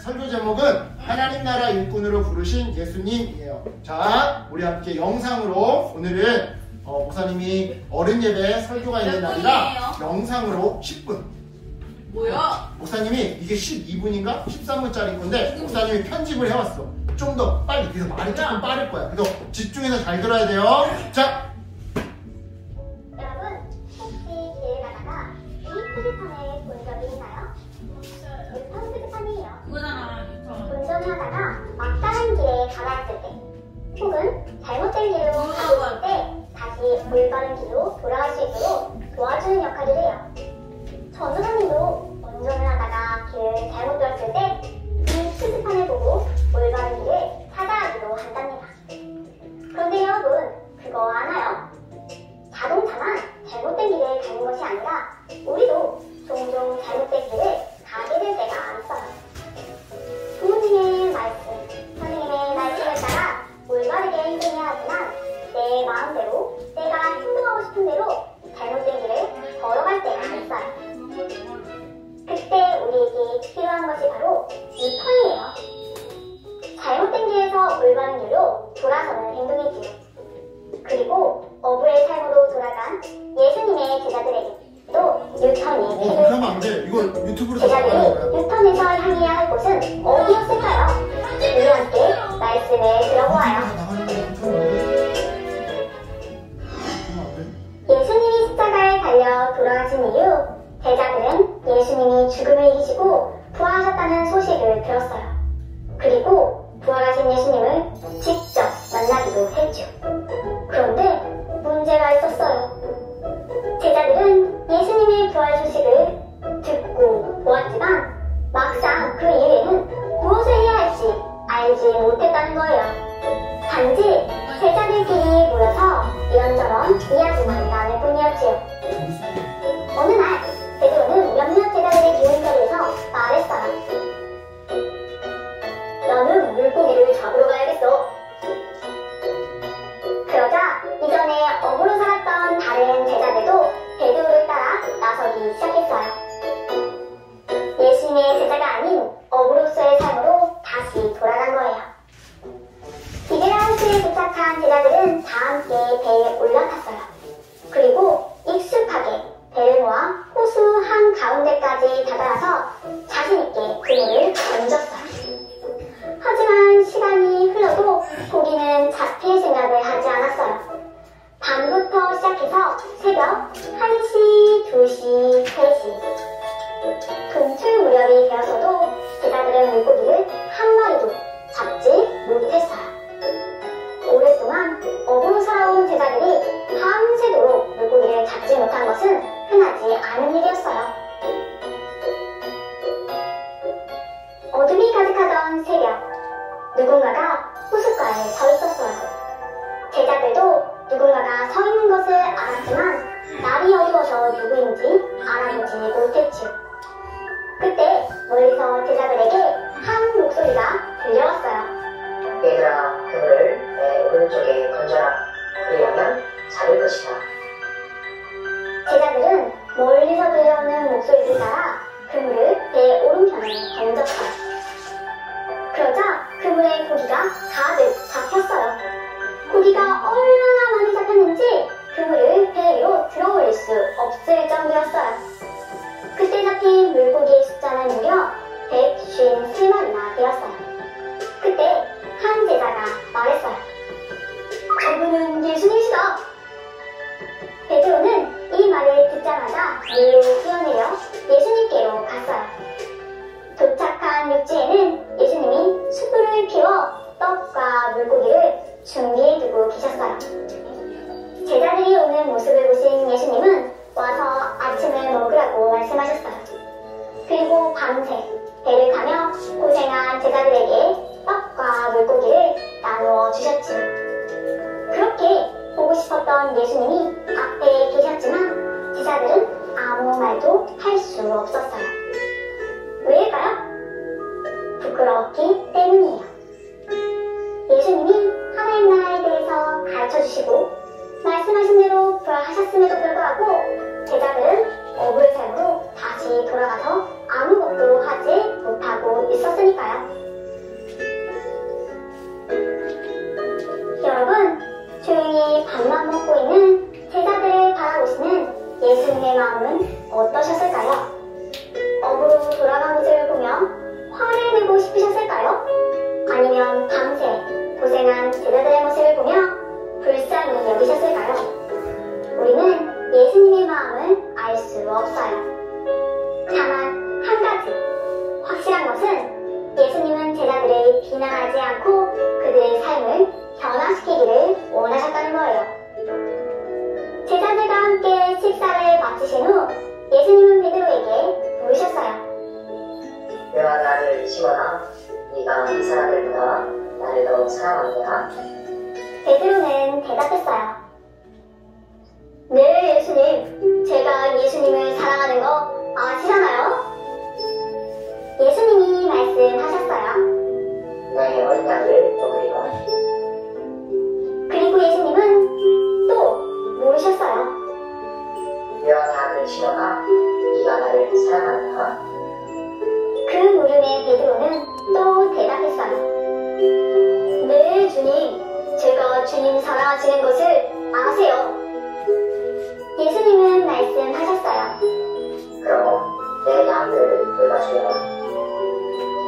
설교 제목은 하나님 나라 일꾼으로 부르신 예수님이에요. 자, 우리 함께 영상으로 오늘은 목사님이 어른 예배 설교가 있는 날이라 영상으로 10분. 뭐야? 목사님이 이게 12분인가? 13분짜리 건데 목사님이 편집을 해왔어. 좀 더 빨리. 그래서 말이 조금 빠를 거야. 그래서 집중해서 잘 들어야 돼요. 자. 여러분, 혹시 길 가다가 이 표지판을 본 적이 있나요? 유턴 표지판이에요. 그거잖아, 유턴. 운전을 하다가 막다른 길에 가다했을 때 혹은 잘못된 길로 가고 있을 때 다시 올바른 길로 돌아갈 수 있도록 도와주는 역할을 해요. 전도사님도 운전을 하다가 길을 잘못 들었을 때 이 표지판을 보고 올바른 길을 찾아가기도 한답니다. 그런데 여러분, 그거 아나요? 자동차만 잘못된 길에 가는 것이 아니라 우리도 종종 잘못된 길을 가게 될 때가 있어요. 부모님의 말씀, 선생님의 말씀을 따라 올바르게 행동해야 하지만 내 마음대로 내가 행동하고 싶은 대로 잘못된 길을 걸어갈 때가 있어요. 그때 우리에게 필요한 것이 바로 유턴이에요. 잘못된 길에서 올바른 길로 돌아서는 행동이지요. 그리고 어부의 삶으로 돌아간 예수님의 제자들에게도 유턴이 필요해요. 그러면 안 돼. 이거 유튜브로 제자들이 유턴에서 향해야 할 곳은 어디였을까요? 우리 함께 말씀을 들어보아요. 예수님이 십자가에 달려 돌아가신 이후 제자들은 예수님이 죽음을 이기시고 부활하셨다는 소식을 들었어요. 그리고 부활하신 예수님을 직접 만나기도 했죠. 그런데 문제가 있었어요. 제자들은 예수님의 부활 소식을 듣고 보았지만 막상 그 이후에는 무엇을 해야 할지 알지 못했다는 거예요. 단지 제자들끼리 모여서 이런저런 이야기만 나눌 뿐이었지요. 어느 날 베드로는 몇몇 제자들의 기운거리에서 말했어요. 너는 물고기를 잡으러 가야겠어. 그러자 이전에 어부로 살았던 다른 제자들도 베드로를 따라 나서기 시작했어요. 예수님의 제자가 아닌 어부로서의 삶으로 다시 돌아간 거예요. 디베라우스에 도착한 제자들은 다 함께 배에 올라탔어요. 그리고 익숙하게 배를 모아 호수 한가운데까지 다다라서 자신있게 그물을 던졌어요. 하지만 시간이 흘러도 고기는 잡힐 생각을 하지 않았어요. 밤부터 시작해서 새벽 1시, 2시, 3시 동출 무렵이 되었어도 제자들은 물고기를 한 마리도 잡지 못했어요. 오랫동안 어부로 살아온 제자들이 밤새도록 물고기를 잡지 못한 것은 흔하지 않은 일이었어요. 어둠이 가득하던 새벽, 누군가가 호숫가에 서 있었어요. 제자들도 누군가가 서 있는 것을 알았지만 날이 어두워서 누구인지 알아보지 못했지요. 그때 멀리서 제자들에게 한 목소리가 들려왔어요. 얘들아, 그물을 내 오른쪽에 던져라. 그러려면 잡을 것이다. 제자들은 멀리서 들려오는 목소리를 따라 그물을 내 오른편에 던졌어요. 그러자 그물에 고기가 가득 잡혔어요. 고기가 얼마나 많이 잡혔는지 그물을 배 위로 들어올릴 수 없을 정도였어요. 그때 잡힌 물고기의 숫자는 무려 153마리나 되었어요. 그때 한 제자가 말했어요. 저분은 예수님이시다. 베드로는 이 말을 듣자마자 물로 뛰어내려 예수님께로 갔어요. 도착한 육지에는 예수님이 숯불을 피워 떡과 물고기를 준비해두고 계셨어요. 제자들이 오는 모습을 보신 예수님은 와서 아침을 먹으라고 말씀하셨어요. 그리고 밤새 배를 타며 고생한 제자들에게 떡과 물고기를 나누어 주셨지요. 그렇게 보고 싶었던 예수님이 앞에 계셨지만 제자들은 아무 말도 할 수 없었어요. 왜일까요? 부끄러웠기 때문이에요. 예수님이 하나님 나라에 대해서 가르쳐주시고 말씀하신 대로 부활하셨음에도 불구하고 제자들은 어부의 삶으로 다시 돌아가서 아무것도 하지 못하고 있었으니까요. 사람일까요? 여러분, 조용히 밥만 먹고 있는 제자들을 바라보시는 예수님의 마음은 어떠셨을까요? 업으로 돌아간 모습을 보며 화를 내고 싶으셨을까요? 아니면 밤새 고생한 제자들의 모습을 보며 불쌍히 여기셨을까요? 우리는 예수님의 마음을 알 수 없어요. 다만 한 가지 확실한 것은 예수님은 제자들을 비난하지 않고 그들의 삶을 변화시키기를 원하셨다는 거예요. 제자들과 함께 식사를 마치신 후 예수님은 베드로에게 물으셨어요. 내가 나를 시모나 네가 이 사람들보다 나를 더 사랑하느냐? 베드로는 대답했어요. 네, 예수님. 제가 예수님을 사랑하는 거 아시잖아요? 예수님이 말씀하셨어요. 내 어린 양을 먹으리라. 그리고 예수님은 또 물으셨어요. 내가 나를 시모나 네가 나를 사랑하느냐? 그 물음에 베드로는 또 대답했어요. 네, 주님. 제가 주님 사랑하시는 것을 아세요. 예수님은 말씀하셨어요. 그럼 내 양을 돌봐주라.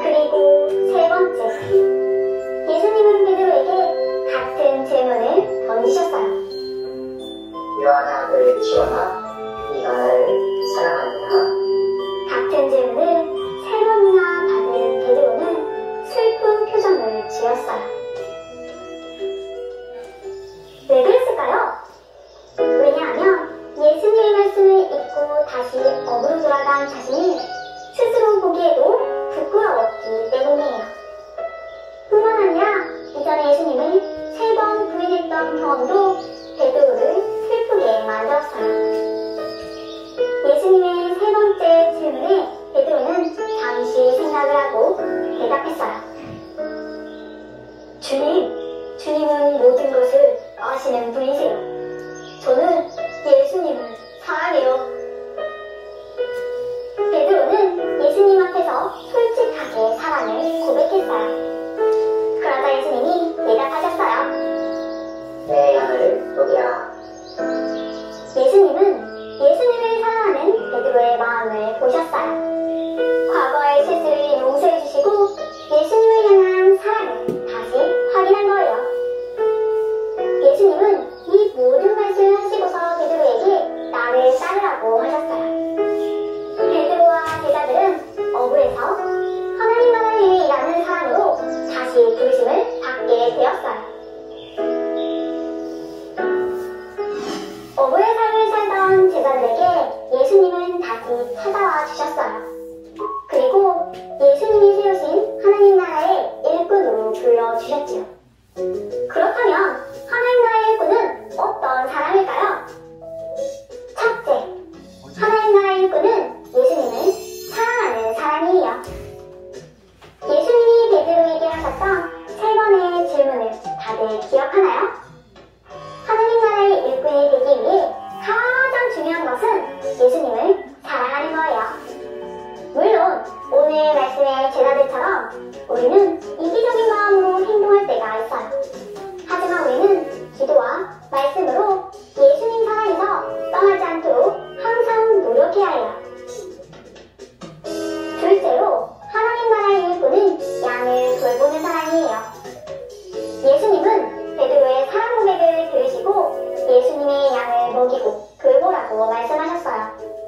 그리고 세 번째, 예수님은 베드로에게 같은 질문을 던지셨어요. 내가 나를 시모나 네가 나를 사랑하느냐? 같은 질문을 세 번이나 받은 베드로는 슬픈 표정을 지었어요. 왜 그랬을까요? 왜냐하면 예수님의 말씀을 잊고 다시 업으로 돌아간 자신이 스스로 보기에도 부끄러웠기 때문이에요. 뿐만 아니라 이전에 예수님을 3번 부인했던 경험도 베드로를 슬프게 만들었어요. 예수님의 세 번째 질문에 베드로는 잠시 생각을 하고 대답했어요. 주님은 모든 것을 아시는 분이세요. 저는 예수님을 사랑해요. 베드로는 예수님 앞에서 솔직하게 사랑을 고백했어요. 그러자 예수님이 대답하셨어요. 내 양을 먹이라. 예수님은 예수님을 사랑하는 베드로의 마음을 보셨어요. 과거의 실수를 용서해 주시고 예수님을 향한 사랑을 다시 확인한 거예요. 예수님은 이 모든 말씀을 하시고서 베드로에게 나를 따르라고 하셨어요. 베드로와 제자들은 어부에서 하나님 나라를 위해 일하는 사람으로 다시 부르심을 받게 되었어요. 어부의 삶을 살던 제자들에게 예수님은 다시 찾아와 주셨어요. 그리고 예수님이 세우신 하나님 나라의 일꾼으로 불러주셨지요. 그렇다면 하나님 나라의 일꾼은 어떤 사람일까요? 첫째, 하나님 나라의 일꾼은 예수님을 사랑하는 사람이에요. 예수님이 베드로에게 하셨던 3번의 질문을 다들 기억하나요? 하나님 나라의 일꾼이 되기 위해 가장 중요한 것은 예수님을 사랑하는 거예요. 물론 오늘 말씀의 제자들처럼 우리는 이기적인 마음으로 행동할 때가 있어요. 하지만 우리는 기도와 말씀으로 예수님 사랑에서 떠나지 않도록 항상 노력해야 해요. 둘째로 하나님 나라의 일꾼은 양을 돌보는 사람이에요. 예수님은 베드로의 사랑 고백을 들으시고 예수님의 양을 먹이고 돌보라고 말씀하셨어요.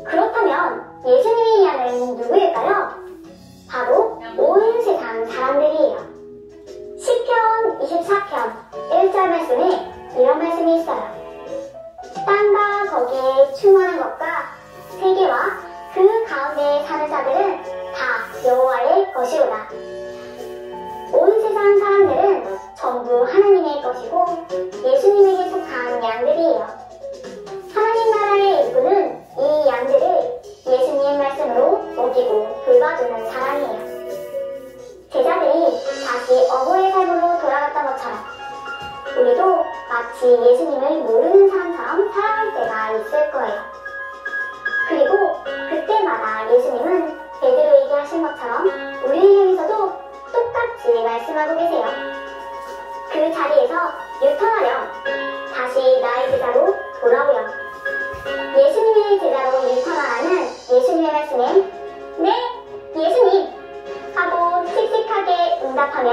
그렇다면 예수님의 양은 누구일까요? 바로 온 세상 사람들이에요. 시편 24편 1절 말씀에 이런 말씀이 있어요. 땅과 거기에 충만한 것과 세계와 그 가운데 사는 자들은 다 여호와의 것이로다. 온 세상 사람들은 전부 하나님의 것이고 예수님에게 속한 양들이에요. 하나님 나라의 일꾼은 이 양들을 예수님의 말씀으로 먹이고 돌봐주는 사람이에요. 제자들이 다시 어부의 삶으로 돌아갔던 것처럼 우리도 마치 예수님을 모르는 사람처럼 살아갈 때가 있을 거예요. 그리고 그때마다 예수님은 베드로에게 하신 것처럼 우리를 향해서 유턴하렴. 다시 나의 제자로 돌아오렴. 예수님의 제자로 유턴하라는 예수님의 말씀에 네, 예수님! 하고 씩씩하게 응답하며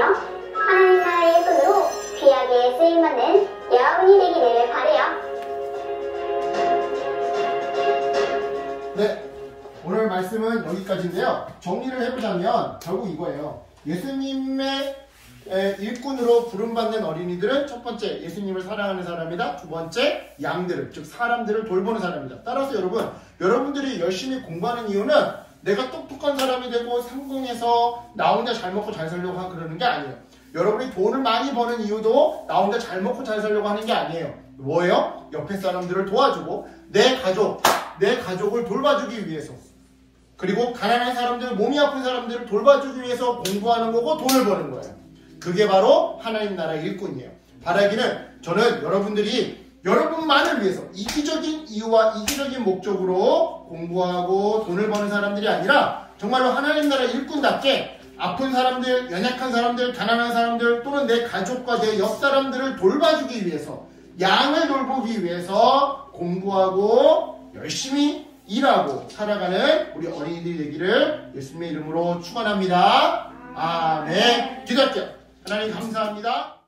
하나님 나라의 손으로 귀하게 쓰임받는 여러분이 되기를 바라요. 네, 오늘 말씀은 여기까지인데요. 정리를 해보자면 결국 이거예요. 예수님의 일꾼으로 부름받는 어린이들은 첫 번째 예수님을 사랑하는 사람이다. 두 번째 양들을, 즉 사람들을 돌보는 사람이다. 따라서 여러분들이 열심히 공부하는 이유는 내가 똑똑한 사람이 되고 성공해서 나 혼자 잘 먹고 잘 살려고 그러는 게 아니에요. 여러분이 돈을 많이 버는 이유도 나 혼자 잘 먹고 잘 살려고 하는 게 아니에요. 뭐예요? 옆에 사람들을 도와주고 내 가족을 돌봐주기 위해서, 그리고 가난한 사람들, 몸이 아픈 사람들을 돌봐주기 위해서 공부하는 거고 돈을 버는 거예요. 그게 바로 하나님 나라 일꾼이에요. 바라기는 저는 여러분들이 여러분만을 위해서 이기적인 이유와 이기적인 목적으로 공부하고 돈을 버는 사람들이 아니라 정말로 하나님 나라 일꾼답게 아픈 사람들, 연약한 사람들, 가난한 사람들 또는 내 가족과 내 옆 사람들을 돌봐주기 위해서, 양을 돌보기 위해서 공부하고 열심히 일하고 살아가는 우리 어린이들이 되기를 예수님의 이름으로 축원합니다. 아멘. 기도할게요. 하나님 감사합니다.